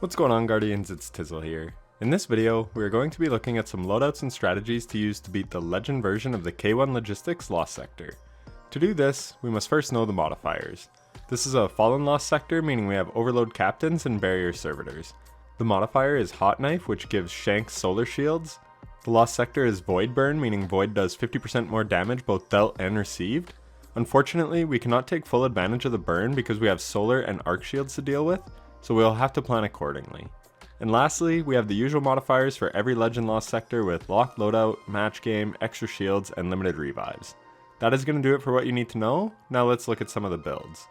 What's going on, Guardians? It's Tizzle here. In this video, we are going to be looking at some loadouts and strategies to use to beat the legend version of the K1 Logistics Lost Sector. To do this, we must first know the modifiers. This is a Fallen Lost Sector, meaning we have Overload Captains and Barrier Servitors. The modifier is Hot Knife, which gives Shanks Solar Shields. The Lost Sector is Void Burn, meaning Void does 50% more damage both dealt and received. Unfortunately, we cannot take full advantage of the burn because we have Solar and Arc Shields to deal with, so we'll have to plan accordingly. And lastly, we have the usual modifiers for every Legend Lost Sector with Locked Loadout, Match Game, Extra Shields, and Limited Revives. That is going to do it for what you need to know. Now let's look at some of the builds.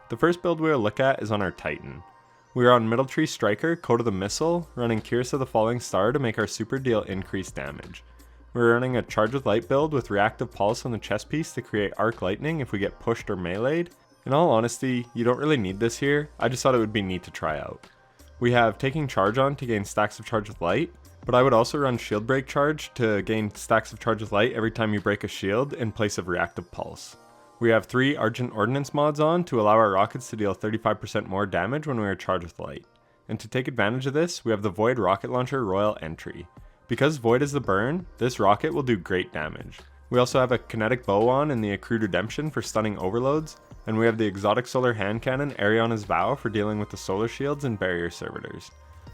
The first build we'll look at is on our Titan. We are on Middle Tree Striker, Code of the Missile, running Curse of the Falling Star to make our super deal increased damage. We're running a Charge with Light build with Reactive Pulse on the chest piece to create Arc Lightning if we get pushed or meleeed. In all honesty, you don't really need this here, I just thought it would be neat to try out. We have Taking Charge on to gain stacks of Charge with Light, but I would also run Shield Break Charge to gain stacks of Charge with Light every time you break a shield in place of Reactive Pulse. We have 3 Argent Ordnance mods on to allow our rockets to deal 35% more damage when we are charged with Light. And to take advantage of this, we have the Void Rocket Launcher Royal Entry. Because Void is the burn, this rocket will do great damage. We also have a Kinetic Bow on in the Accrued Redemption for stunning overloads, and we have the Exotic Solar Hand Cannon Ariana's Vow for dealing with the Solar Shields and Barrier Servitors.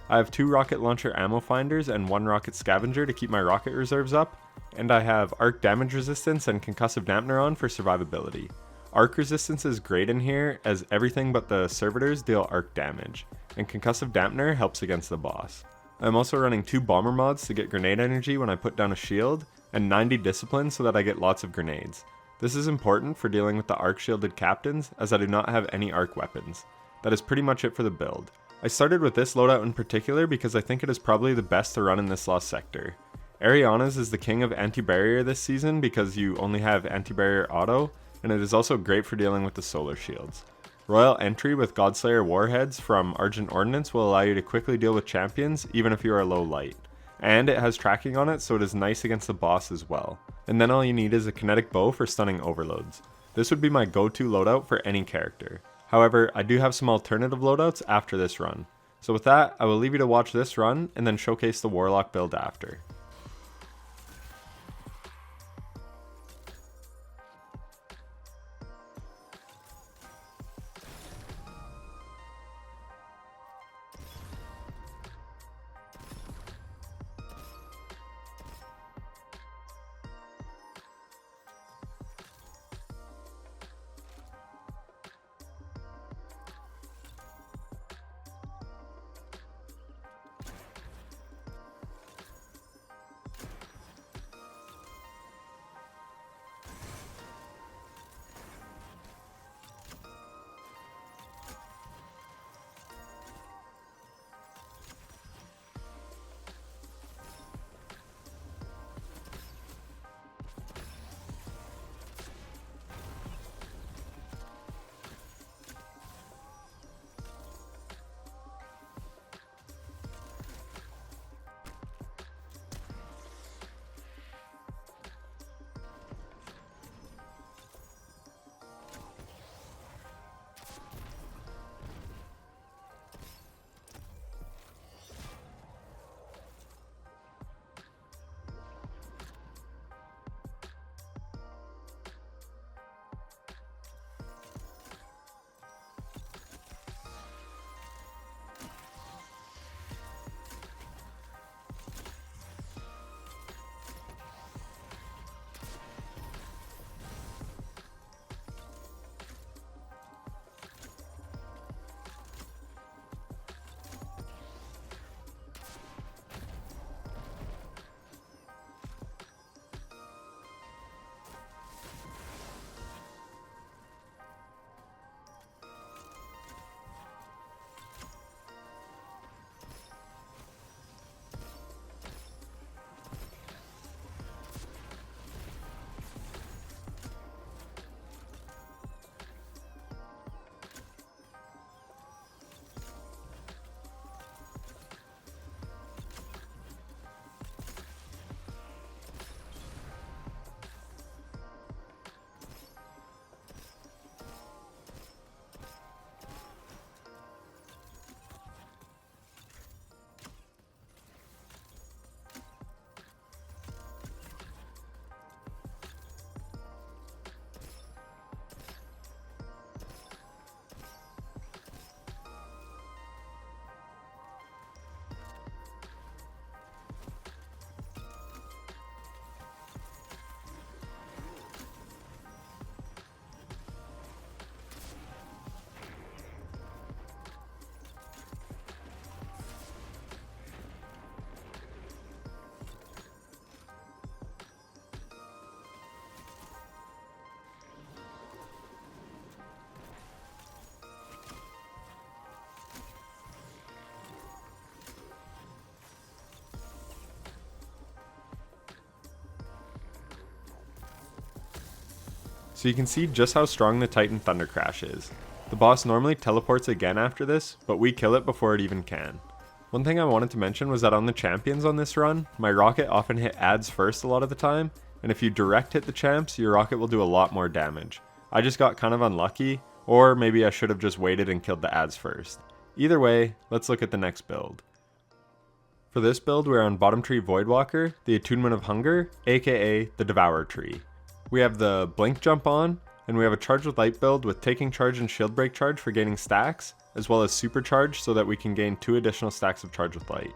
I have 2 Rocket Launcher Ammo Finders and 1 Rocket Scavenger to keep my rocket reserves up, and I have Arc Damage Resistance and Concussive Dampener on for survivability. Arc Resistance is great in here as everything but the Servitors deal arc damage, and Concussive Dampener helps against the boss. I'm also running 2 Bomber mods to get grenade energy when I put down a shield, and 90 Discipline so that I get lots of grenades. This is important for dealing with the arc shielded captains as I do not have any arc weapons. That is pretty much it for the build. I started with this loadout in particular because I think it is probably the best to run in this Lost Sector. Ariana's is the king of anti-barrier this season because you only have anti-barrier auto, and it is also great for dealing with the solar shields. Royal Entry with Godslayer Warheads from Argent Ordnance will allow you to quickly deal with champions even if you are low light. And it has tracking on it, so it is nice against the boss as well. And then all you need is a Kinetic Bow for stunning overloads. This would be my go-to loadout for any character. However, I do have some alternative loadouts after this run. So with that, I will leave you to watch this run and then showcase the Warlock build after. So you can see just how strong the Titan Thunder Crash is. The boss normally teleports again after this, but we kill it before it even can. One thing I wanted to mention was that on the champions on this run, my rocket often hit adds first a lot of the time, and if you direct hit the champs, your rocket will do a lot more damage. I just got kind of unlucky, or maybe I should have just waited and killed the adds first. Either way, let's look at the next build. For this build, we're on Bottom Tree Voidwalker, the Attunement of Hunger, aka the Devour Tree. We have the Blink Jump on, and we have a Charge with Light build with Taking Charge and Shield Break Charge for gaining stacks, as well as Supercharge so that we can gain 2 additional stacks of Charge with Light.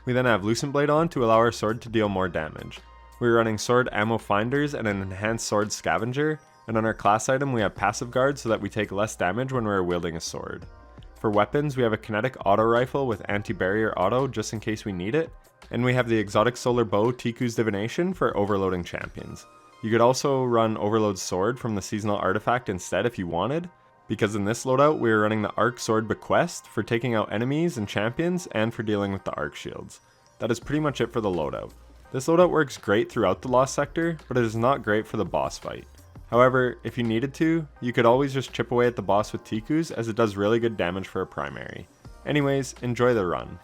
We then have Lucent Blade on to allow our sword to deal more damage. We're running Sword Ammo Finders and an Enhanced Sword Scavenger, and on our class item we have Passive Guard so that we take less damage when we're wielding a sword. For weapons, we have a Kinetic Auto Rifle with Anti-Barrier Auto just in case we need it, and we have the Exotic Solar Bow Tiku's Divination for overloading champions. You could also run Overload Sword from the Seasonal Artifact instead if you wanted, because in this loadout we are running the Arc Sword Bequest for taking out enemies and champions and for dealing with the Arc Shields. That is pretty much it for the loadout. This loadout works great throughout the Lost Sector, but it is not great for the boss fight. However, if you needed to, you could always just chip away at the boss with Tikus as it does really good damage for a primary. Anyways, enjoy the run.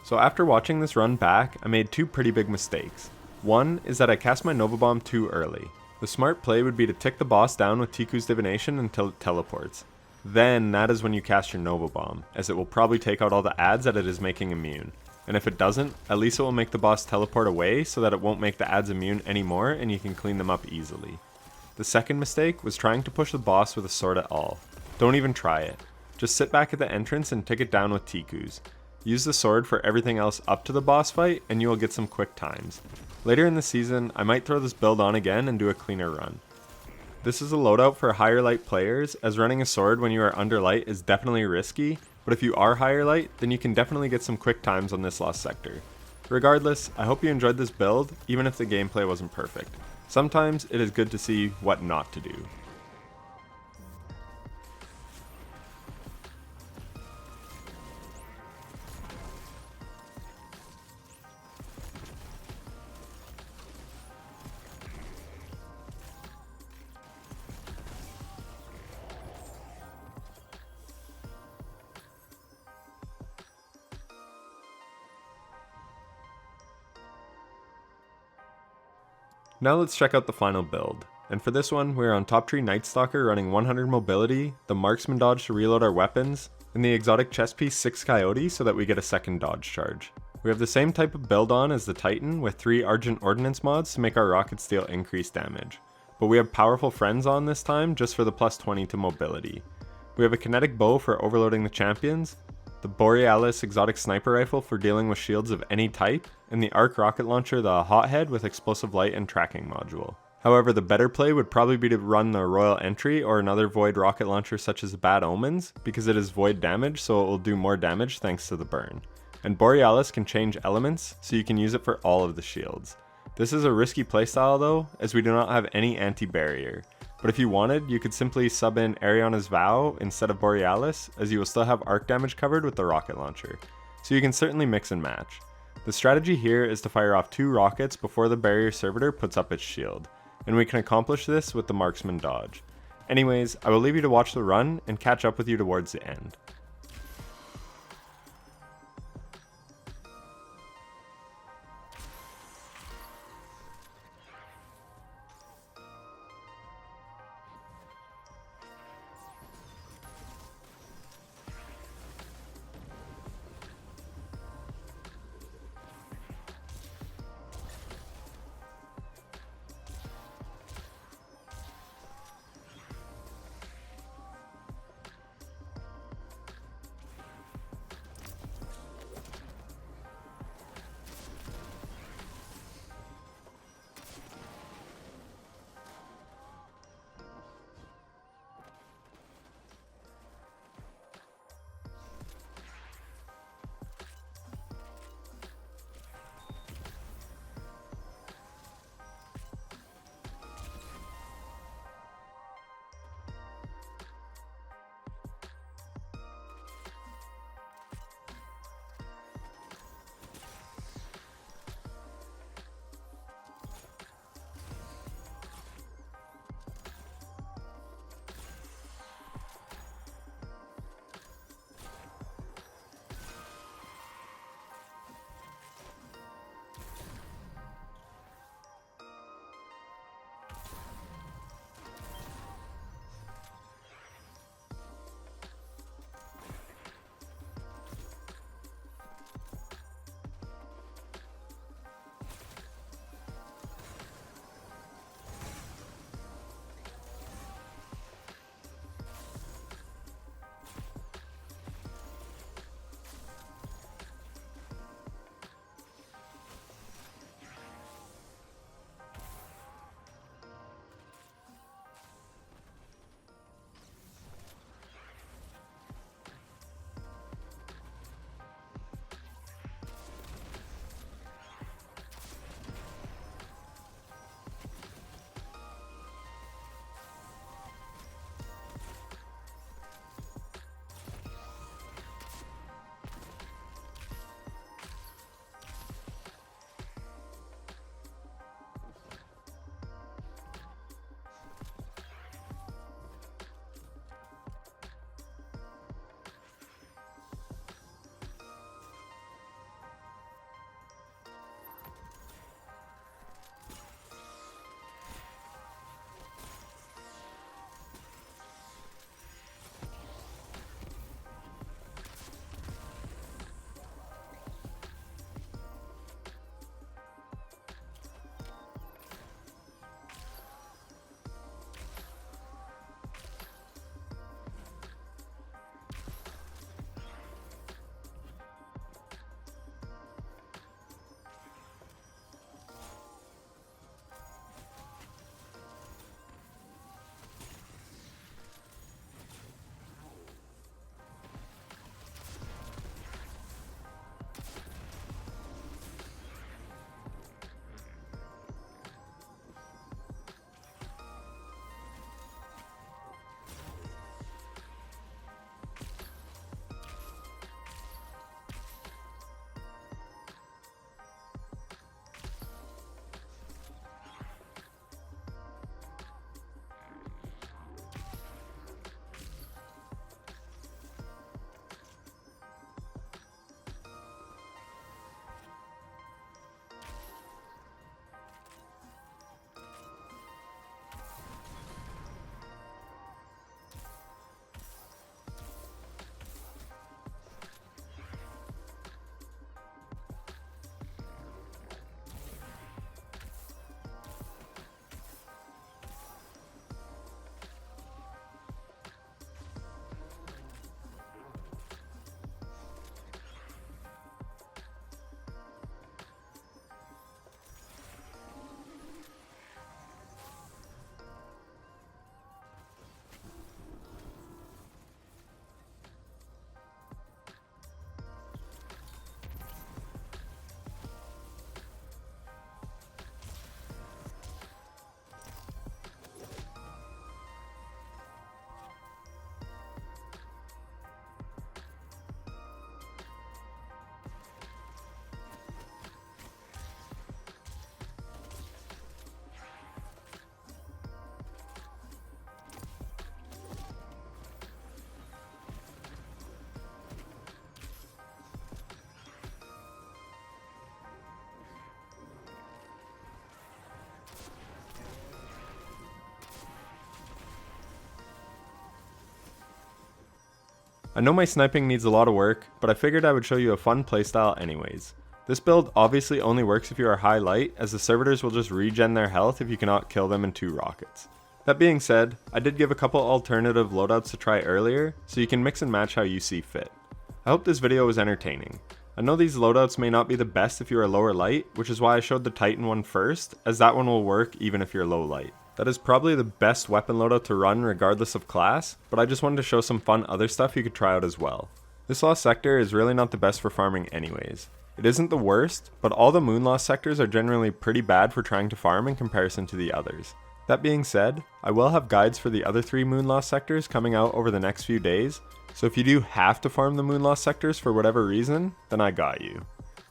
So after watching this run back, I made two pretty big mistakes. One is that I cast my Nova Bomb too early. The smart play would be to tick the boss down with Tiku's Divination until it teleports. Then that is when you cast your Nova Bomb, as it will probably take out all the adds that it is making immune. And if it doesn't, at least it will make the boss teleport away so that it won't make the adds immune anymore and you can clean them up easily. The second mistake was trying to push the boss with a sword at all. Don't even try it. Just sit back at the entrance and tick it down with Tiku's. Use the sword for everything else up to the boss fight and you will get some quick times. Later in the season, I might throw this build on again and do a cleaner run. This is a loadout for higher light players, as running a sword when you are under light is definitely risky, but if you are higher light, then you can definitely get some quick times on this lost sector. Regardless, I hope you enjoyed this build, even if the gameplay wasn't perfect. Sometimes it is good to see what not to do. Now let's check out the final build, and for this one we're on Top Tree Night Stalker running 100 mobility, the Marksman dodge to reload our weapons, and the exotic chest piece 6 Coyote so that we get a second dodge charge. We have the same type of build on as the Titan with 3 Argent Ordnance mods to make our rockets deal increased damage, but we have powerful friends on this time just for the plus 20 to mobility. We have a kinetic bow for overloading the champions, the Borealis exotic sniper rifle for dealing with shields of any type, and the arc rocket launcher the Hothead with explosive light and tracking module. However, the better play would probably be to run the Royal Entry or another void rocket launcher such as Bad Omens, because it is void damage so it will do more damage thanks to the burn. And Borealis can change elements, so you can use it for all of the shields. This is a risky playstyle though, as we do not have any anti-barrier. But if you wanted, you could simply sub in Ariana's Vow instead of Borealis, as you will still have arc damage covered with the rocket launcher. So you can certainly mix and match. The strategy here is to fire off 2 rockets before the barrier servitor puts up its shield, and we can accomplish this with the Marksman dodge. Anyways, I will leave you to watch the run and catch up with you towards the end. I know my sniping needs a lot of work, but I figured I would show you a fun playstyle anyways. This build obviously only works if you are high light, as the servitors will just regen their health if you cannot kill them in 2 rockets. That being said, I did give a couple alternative loadouts to try earlier, so you can mix and match how you see fit. I hope this video was entertaining. I know these loadouts may not be the best if you are lower light, which is why I showed the Titan one first, as that one will work even if you're low light. That is probably the best weapon loadout to run regardless of class, but I just wanted to show some fun other stuff you could try out as well. This lost sector is really not the best for farming anyways. It isn't the worst, but all the moon lost sectors are generally pretty bad for trying to farm in comparison to the others. That being said, I will have guides for the other 3 moon lost sectors coming out over the next few days, so if you do have to farm the moon lost sectors for whatever reason, then I got you.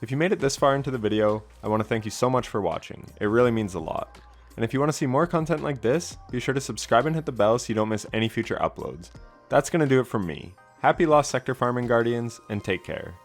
If you made it this far into the video, I want to thank you so much for watching. It really means a lot. And if you want to see more content like this, be sure to subscribe and hit the bell so you don't miss any future uploads. That's going to do it from me. Happy lost sector farming, Guardians, and take care.